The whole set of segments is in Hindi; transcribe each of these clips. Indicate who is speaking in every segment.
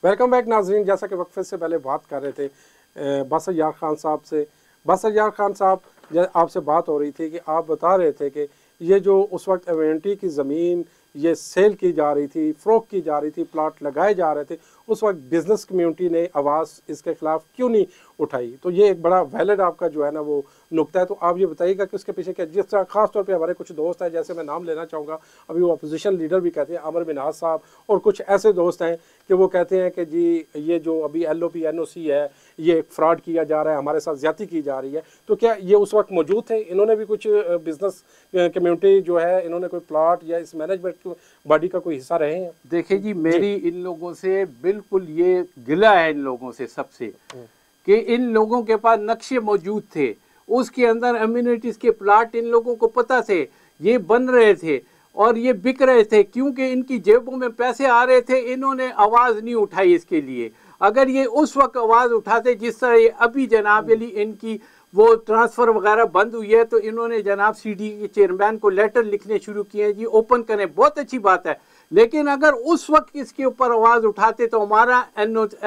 Speaker 1: वेलकम बैक नाजरीन। जैसा कि वक्फे से पहले बात कर रहे थे बासर यार खान साहब से, बासर यार खान साहब आपसे बात हो रही थी कि आप बता रहे थे कि ये जो उस वक्त एवेंटी की ज़मीन ये सेल की जा रही थी, फ़रोख्त की जा रही थी, प्लाट लगाए जा रहे थे, उस वक्त बिज़नेस कम्युनिटी ने आवाज़ इसके ख़िलाफ़ क्यों नहीं उठाई? तो ये एक बड़ा वैलिड आपका जो है ना वो नुक्ता है। तो आप ये बताइएगा कि उसके पीछे क्या, जिस तरह ख़ास तौर पे हमारे कुछ दोस्त हैं, जैसे मैं नाम लेना चाहूँगा, अभी वो अपोजिशन लीडर भी कहते हैं आमिर मिन्हाज साहब, और कुछ ऐसे दोस्त हैं कि वो कहते हैं कि जी ये जो अभी LOP NOC है ये फ्रॉड किया जा रहा है, हमारे साथ ज़्यादती की जा रही है। तो क्या ये उस वक्त मौजूद थे? इन्होंने भी कुछ बिज़नेस कम्युनिटी जो है, इन्होंने कोई प्लाट या इस मैनेजमेंट बॉडी का कोई हिस्सा रहे हैं?
Speaker 2: देखिए जी, मेरी इन लोगों से बिल्कुल ये गिला है, इन लोगों से सबसे, कि इन लोगों के पास नक्शे मौजूद थे, उसके अंदर अम्यूनिटीज के प्लाट इन लोगों को पता थे, ये बन रहे थे और ये बिक रहे थे, क्योंकि इनकी जेबों में पैसे आ रहे थे। इन्होंने आवाज़ नहीं उठाई इसके लिए। अगर ये उस वक्त आवाज़ उठाते जिस तरह ये अभी जनाब अली इनकी वो ट्रांसफ़र वगैरह बंद हुई है, तो इन्होंने जनाब CD के चेयरमैन को लेटर लिखने शुरू किए हैं, जी ओपन करें, बहुत अच्छी बात है। लेकिन अगर उस वक्त इसके ऊपर आवाज़ उठाते तो हमारा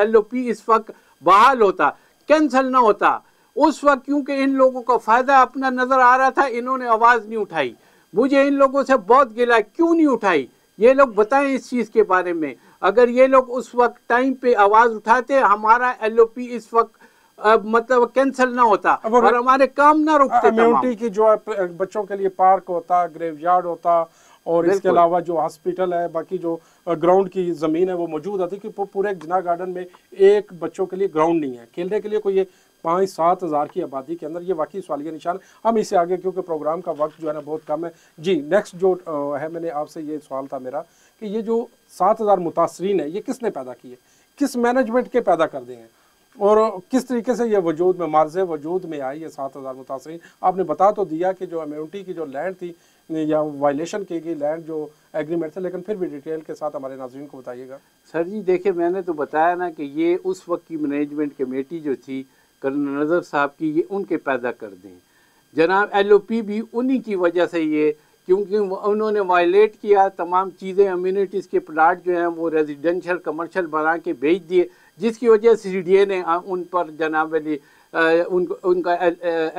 Speaker 2: LOP इस वक्त बहाल होता, कैंसिल ना होता उस वक्त, क्योंकि इन लोगों का फ़ायदा अपना नज़र आ रहा था। इन्होंने आवाज़ नहीं उठाई। मुझे इन लोगों से बहुत गिला, क्यों नहीं उठाई? ये लोग बताएं इस चीज़ के बारे में। अगर ये लोग उस वक्त टाइम पे आवाज़ उठाते, हमारा LOP इस वक्त मतलब कैंसिल ना होता और हमारे काम ना रुकते।
Speaker 1: कम्युनिटी की जो बच्चों के लिए पार्क होता, ग्रेवयार्ड होता, और इसके अलावा जो हॉस्पिटल है, बाकी जो ग्राउंड की ज़मीन है वो मौजूद आती, कि पूरे जिना गार्डन में एक बच्चों के लिए ग्राउंड नहीं है खेलने के लिए। कोई ये 5-7 हज़ार की आबादी के अंदर ये वाकई सवालिया निशान। हम इससे आगे, क्योंकि प्रोग्राम का वक्त जो है ना बहुत कम है जी। नेक्स्ट जो है, मैंने आपसे ये सवाल था मेरा कि ये जो 7,000 मुतासरीन है ये किसने पैदा किए, किस मैनेजमेंट के पैदा कर दिए हैं, और किस तरीके से ये वजूद में, मार्ज़े वजूद में आई ये 7,000 मुतासरीन? आपने बता तो दिया कि जो अम्यूनिटी की जो लैंड थी या वायलेशन की गई लैंड जो एग्रीमेंट थे, लेकिन फिर भी डिटेल के साथ हमारे नाज़रीन को बताइएगा।
Speaker 2: सर जी देखिए, मैंने तो बताया ना कि ये उस वक्त की मैनेजमेंट कमेटी जो थी कर्नल नज़र साहब की, ये उनके पैदा कर दें। जनाब LOP भी उन्हीं की वजह से ये, क्योंकि उन्होंने वायलेट किया तमाम चीज़ें। अम्यूनिटीज़ के प्लाट जो हैं वो रेजिडेंशियल कमर्शियल बना के भेज दिए, जिसकी वजह से CDA ने उन पर जनाब अली उनका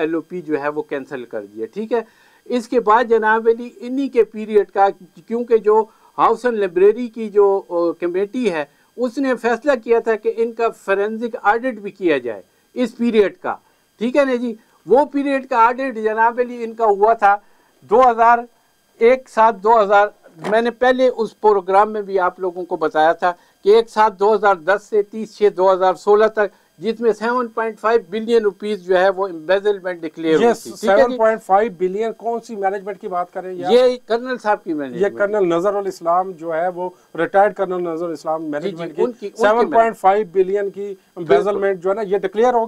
Speaker 2: LOP जो है वो कैंसिल कर दिया। ठीक है, इसके बाद जनाब अली इन्हीं के पीरियड का, क्योंकि जो हाउस एंड लाइब्रेरी की जो कमेटी है उसने फैसला किया था कि इनका फोरेंसिक ऑडिट भी किया जाए इस पीरियड का। ठीक है ना जी, वो पीरियड का ऑडिट जनाब अली इनका हुआ था 2001-7-2000। मैंने पहले उस प्रोग्राम में भी आप लोगों को बताया था कि 1/7/2010 से 30/6/2016 तक, जिसमें 7.5 बिलियन रुपीस जो है वो एम्बेजलमेंट डिक्लेयर हुई थी।
Speaker 1: 7.5 बिलियन कौन सी मैनेजमेंट की बात कर रहे हैं?
Speaker 2: ये कर्नल साहब की मैनेजमेंट,
Speaker 1: ये कर्नल नजरुल इस्लाम जो है वो retired colonel Nazrul Islam management की 7.5 बिलियन की एम्बेजलमेंट जो है ना ये डिक्लेयर हो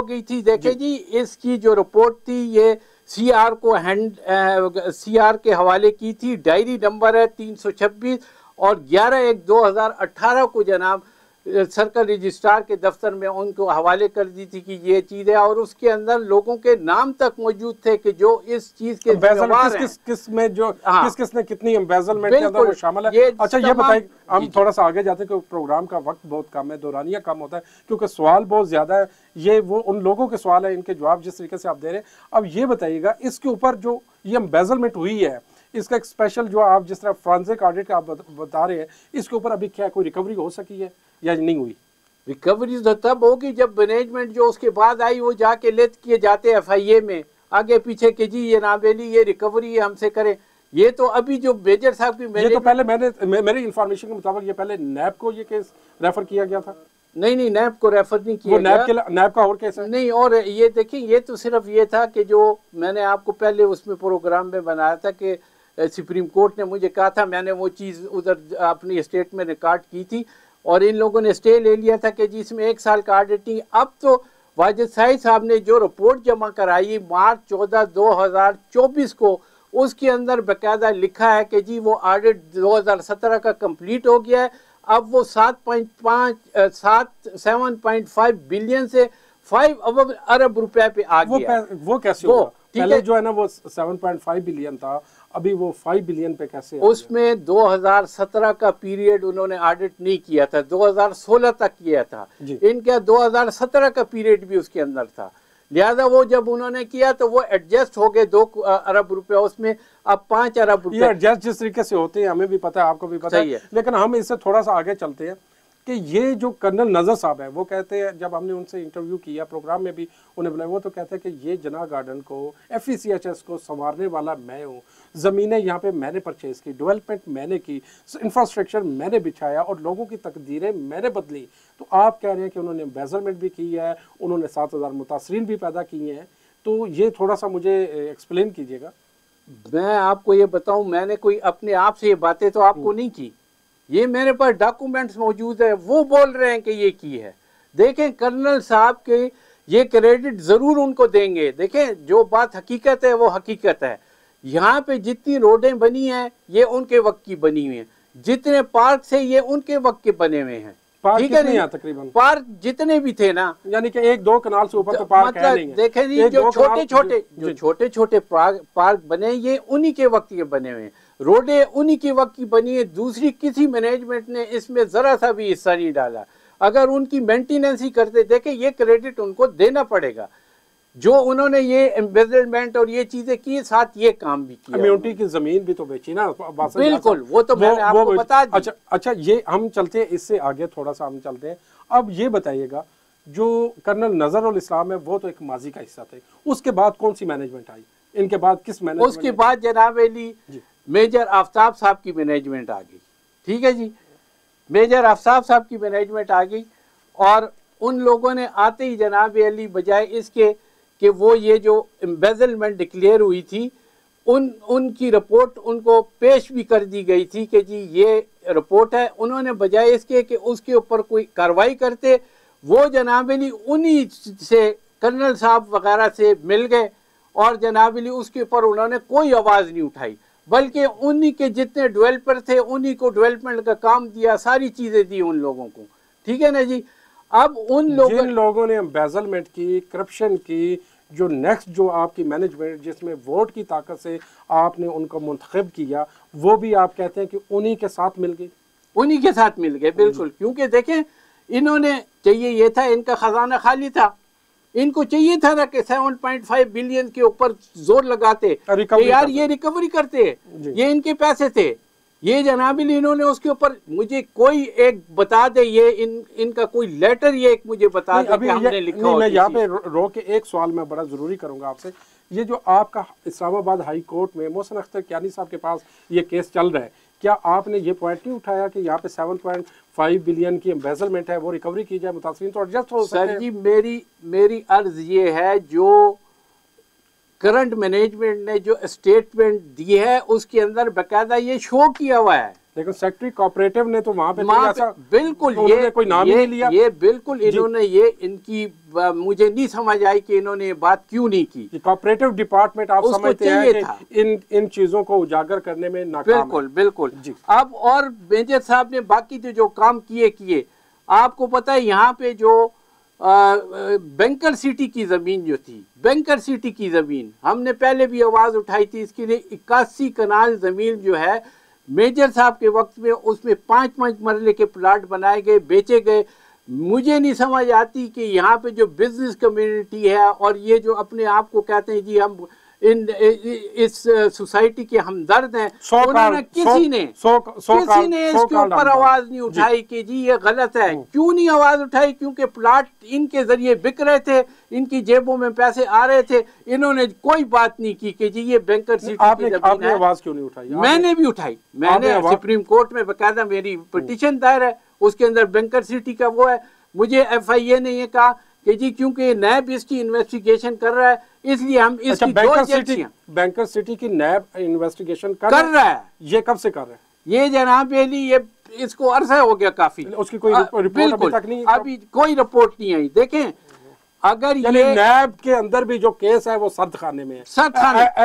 Speaker 1: गई थी।
Speaker 2: देखिए जी, इसकी जो रिपोर्ट थी ये CR को CR के हवाले की थी। डायरी नंबर है 326 और 11/1/2018 को जनाब सर्कल रजिस्ट्रार के दफ्तर में उनको हवाले कर दी थी कि ये चीज़ है, और उसके अंदर लोगों के नाम तक मौजूद थे कि जो इस चीज़ के
Speaker 1: किस में जो किसने कितनी एम्बेजलमेंट के अंदर वो शामिल है। अच्छा ये बताइए, हम थोड़ा सा आगे जाते हैं क्योंकि प्रोग्राम का वक्त बहुत कम है, दौरानिया कम होता है, क्योंकि सवाल बहुत ज़्यादा है। ये वो उन लोगों के सवाल है, इनके जवाब जिस तरीके से आप दे रहे हैं। अब ये बताइएगा, इसके ऊपर जो ये एम्बेजलमेंट हुई है, इसका एक स्पेशल जो आप जिस तरह फोरेंसिक ऑडिट का आप बता रहे हैं, इसके ऊपर अभी क्या कोई रिकवरी हो सकी है या नहीं हुई?
Speaker 2: रिकवरी तो तब होगी जब मैनेजमेंट जो उसके बाद आई वो जाके लेत किए जाते FIA में आगे पीछे कि जी ये नाबेली ये रिकवरी हमसे करें। ये तो अभी जो मेजर साहब की,
Speaker 1: ये तो पहले मेरी इंफॉर्मेशन के मुताबिक ये पहले नैब को ये केस रेफर किया गया था।
Speaker 2: नहीं, नैब को रेफर नहीं किया गया।
Speaker 1: नैब का और केस है
Speaker 2: नहीं। और ये देखिए, ये तो सिर्फ ये था कि जो मैंने आपको पहले उसमें प्रोग्राम में बनाया था कि सुप्रीम कोर्ट ने मुझे कहा था, मैंने वो चीज़ उधर अपनी स्टेट में रिकॉर्ड की थी और इन लोगों ने स्टे ले लिया था कि जी इसमें 1 साल का ऑडिटिंग। अब तो वाजिद साहिब साहब ने जो रिपोर्ट जमा कराई मार्च 14, 2024 को, उसके अंदर बाकायदा लिखा है कि जी वो ऑडिट 2017 का कंप्लीट हो गया है। अब वो 7.5 बिलियन से 5 अरब रुपए पे आ गया।
Speaker 1: वो कैसे हुआ? पहले जो है ना वो 7.5 बिलियन था, अभी वो 5 बिलियन पे कैसे?
Speaker 2: उसमें 2017 का पीरियड उन्होंने ऑडिट नहीं किया था, 2016 तक किया था। इनका 2017 का पीरियड भी उसके अंदर था, लिहाजा वो जब उन्होंने किया तो वो एडजस्ट हो गए 2 अरब रुपया, उसमें अब 5 अरब रुपया।
Speaker 1: ये एडजस्ट जिस तरीके से होते हैं हमें भी पता है, आपको भी पता है, लेकिन हम इससे थोड़ा सा आगे चलते हैं कि ये जो कर्नल नज़र साहब है, वो कहते हैं, जब हमने उनसे इंटरव्यू किया प्रोग्राम में भी उन्हें बुलाया, वो तो कहते हैं कि ये जना गार्डन को, FECHS को संवारने वाला मैं हूँ, ज़मीनें यहाँ पे मैंने परचेज़ की, डेवलपमेंट मैंने की, इंफ्रास्ट्रक्चर मैंने बिछाया और लोगों की तकदीरें मैंने बदली। तो आप कह रहे हैं कि उन्होंने एम्बेजलमेंट भी की है, उन्होंने 7,000 मुतासरीन भी पैदा किए हैं, तो ये थोड़ा सा मुझे एक्सप्लेन कीजिएगा।
Speaker 2: मैं आपको ये बताऊँ, मैंने कोई अपने आप से ये बातें तो आपको नहीं की, ये मेरे पास डॉक्यूमेंट्स मौजूद है, वो बोल रहे हैं कि ये की है। देखें कर्नल साहब के ये क्रेडिट ज़रूर उनको देंगे। देखें जो बात हकीकत है वो हकीकत है। यहाँ पे जितनी रोडें बनी हैं ये उनके वक्त की बनी हुई हैं, जितने पार्क से ये उनके वक्त के बने हुए हैं। ठीक है नहीं,
Speaker 1: तकरीबन
Speaker 2: पार्क जितने भी थे ना,
Speaker 1: यानी कि 1-2 कनाल से ऊपर तो पार्क है नहीं है।
Speaker 2: देखें जी, जो छोटे छोटे पार्क बने ये उन्हीं के वक्त के बने हुए हैं, रोडें उन्हीं के वक्त की बनी है। दूसरी किसी मैनेजमेंट ने इसमें जरा सा भी हिस्सा नहीं डाला। अगर उनकी मेंटेनेंस ही करते, देखें ये क्रेडिट उनको देना पड़ेगा, जो उन्होंने ये एम्बेजलमेंट और ये चीजें की, साथ ये काम भी किया।
Speaker 1: कम्युनिटी की जमीन भी तो बेची ना,
Speaker 2: बिल्कुल, वो तो मैंने आपको बता दी।
Speaker 1: अच्छा, ये हम चलते हैं, इससे आगे थोड़ा सा हम चलते हैं। अब ये बताइएगा, जो कर्नल नजरुल इस्लाम है वो तो एक माजी का हिस्सा थे, उसके बाद कौन सी मैनेजमेंट आई, इनके बाद किस मैनेजमेंट?
Speaker 2: उसके बाद जनाब अली मेजर आफ्ताब साहब की मैनेजमेंट आ गई। ठीक है जी, मेजर आफ्ताब साहब की मैनेजमेंट आ गई और उन लोगों ने आते ही जनाब अली बजाय इसके कि वो ये जो एम्बेजलमेंट डिक्लेयर हुई थी, उनकी रिपोर्ट उनको पेश भी कर दी गई थी कि जी ये रिपोर्ट है, उन्होंने बजाय इसके कि उसके ऊपर कोई कार्रवाई करते, वो जनाब अली उन्हीं से कर्नल साहब वगैरह से मिल गए और जनाब अली उसके ऊपर उन्होंने कोई आवाज़ नहीं उठाई, बल्कि उन्हीं के जितने डेवलपर थे उन्हीं को डेवलपमेंट का काम दिया, सारी चीज़ें दी उन लोगों को। ठीक है ना जी। अब उन
Speaker 1: लोगों ने एम्बेजलमेंट की, करप्शन की, जो नेक्स्ट जो आपकी मैनेजमेंट जिसमें वोट की ताकत से आपने उनको मुंतखब किया, वो भी आप कहते हैं कि उन्हीं के साथ मिल गई?
Speaker 2: उन्हीं के साथ मिल गए, बिल्कुल। क्योंकि देखें, इन्होंने चाहिए ये था, इनका खजाना खाली था, इनको चाहिए था ना कि 7.5 बिलियन के ऊपर जोर लगाते कि यार ये रिकवरी करते, ये इनके पैसे थे, ये जनाबिल इन्होंने उसके ऊपर मुझे कोई एक बता दे, ये इनका कोई लेटर ये एक मुझे बता दे कि हमने लिखा हो।
Speaker 1: मैं यहाँ पे रो के एक सवाल मैं बड़ा ज़रूरी करूँगा आपसे। ये जो आपका इस्लामाबाद हाई कोर्ट में मोहसिन अख्तर कियानी साहब के पास ये केस चल रहा है, क्या आपने ये पॉइंट नहीं उठाया कि यहाँ पे 7.5 बिलियन की एम्बेजलमेंट है, वो रिकवरी की जाए, मुतासरीन तो एडजस्ट हो सकते हैं?
Speaker 2: सर जी, मेरी अर्ज ये है, जो करंट मैनेजमेंट ने जो स्टेटमेंट दी है उसके अंदर बकायदा ये शो किया हुआ है,
Speaker 1: लेकिन सेक्रेटरी कोऑपरेटिव ने तो वहाँ पे ऐसा
Speaker 2: बिल्कुल
Speaker 1: ये कोई नाम ही नहीं लिया।
Speaker 2: ये बिल्कुल इन्होंने ये इनकी मुझे नहीं समझ आई कि इन्होंने ये बात क्यों नहीं की।
Speaker 1: कोऑपरेटिव डिपार्टमेंट आप समझते हैं कि इन चीजों को उजागर करने में नाकाम है।
Speaker 2: बिल्कुल बिल्कुल। अब और मेजर साहब ने बाकी जो काम किए, आपको पता है यहाँ पे जो बैंकर सिटी की ज़मीन जो थी, बैंकर सिटी की ज़मीन हमने पहले भी आवाज़ उठाई थी, इसके लिए 81 कनाल ज़मीन जो है मेजर साहब के वक्त में, उसमें 5-5 मरले के प्लाट बनाए गए, बेचे गए। मुझे नहीं समझ आती कि यहाँ पे जो बिजनेस कम्युनिटी है और ये जो अपने आप को कहते हैं जी हम इस सोसाइटी के हमदर्द हैं, उन्होंने किसी ने इसके ऊपर आवाज नहीं उठाई कि जी ये गलत है। क्यों नहीं आवाज उठाई? क्योंकि प्लाट इनके जरिए बिक रहे थे, इनकी जेबों में पैसे आ रहे थे, इन्होंने कोई बात नहीं की कि जी ये बैंकर सिटी की जमीन है।
Speaker 1: आवाज क्यों नहीं उठाई?
Speaker 2: मैंने भी उठाई, मैंने सुप्रीम कोर्ट में बकायदा मेरी पिटीशन दायर है, उसके अंदर बैंकर सिटी का वो है। मुझे FIA ने ये कहा कि जी क्योंकि नैब इसकी इन्वेस्टिगेशन कर रहा है, इसलिए हम इसकी
Speaker 1: बैंकर सिटी की नैब इन्वेस्टिगेशन कर रहा है। ये कब से कर रहा है?
Speaker 2: ये जनाब अली ये इसको अरसा हो गया काफी,
Speaker 1: उसकी कोई रिपोर्ट अभी तक नहीं,
Speaker 2: अभी कोई रिपोर्ट नहीं आई। देखें, अगर ये
Speaker 1: नैब के अंदर भी जो केस है वो सर्द खाने में है,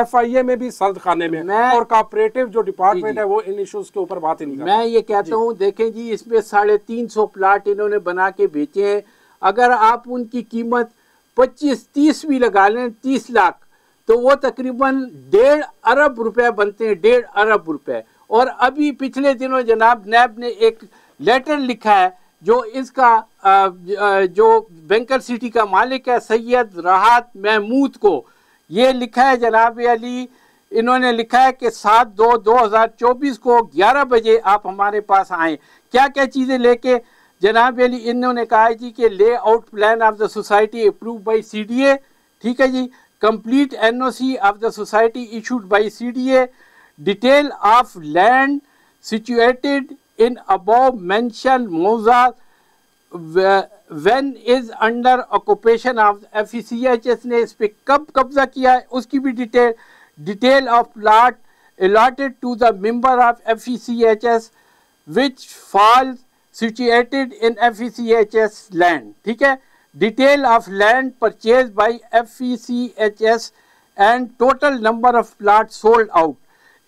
Speaker 1: FIA में भी सर्द खाने में है, और कोऑपरेटिव जो डिपार्टमेंट है वो इन इश्यूज के ऊपर बात ही नहीं कर रहा।
Speaker 2: मैं ये कहता हूँ, देखें जी, इसमें 350 प्लाट इन्होंने बना के बेचे हैं। अगर आप उनकी कीमत 25-30 भी लगा लें, 30 लाख, तो वो तकरीबन 1.5 अरब रुपए बनते हैं, 1.5 अरब रुपए। और अभी पिछले दिनों जनाब नैब ने एक लेटर लिखा है, जो इसका जो बैंकर सिटी का मालिक है सैयद राहत महमूद को, ये लिखा है जनाब अली, इन्होंने लिखा है कि 7/2/2024 को 11 बजे आप हमारे पास आएँ। क्या क्या चीज़ें लेके जनाब अली? इन्होंने कहा है जी कि layout plan of the society approve by CDA, ठीक है जी, complete NOC of the society issued by CDA, detail of land situated in above mentioned मौजा when is under occupation of FECHS ने इस पे कब कब्जा किया है उसकी भी detail of plot allotted to the member of FECHS which falls situated in FECHS land, ठीक है, detail of land purchase by FECHS and total number of plots sold out,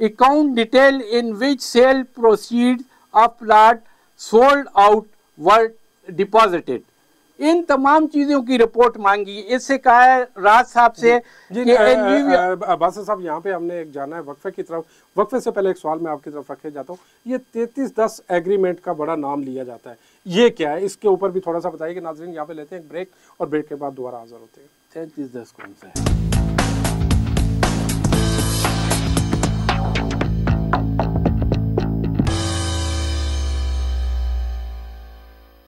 Speaker 2: account detail in which sale proceeds of plot sold out were deposited। इन तमाम चीज़ों की रिपोर्ट मांगी। इससे कहा है राज साहब से
Speaker 1: जी बादशाह साहब, यहाँ पे हमने एक जाना है वक्फे की तरफ। वक्फे से पहले एक सवाल मैं आपकी तरफ रखे जाता हूँ। ये 3310 एग्रीमेंट का बड़ा नाम लिया जाता है, ये क्या है? इसके ऊपर भी थोड़ा सा बताइए कि नाज़रीन यहाँ पे लेते हैं एक ब्रेक और ब्रेक के बाद दोबारा हाजिर होते हैं।
Speaker 2: 3310 कौन सा है?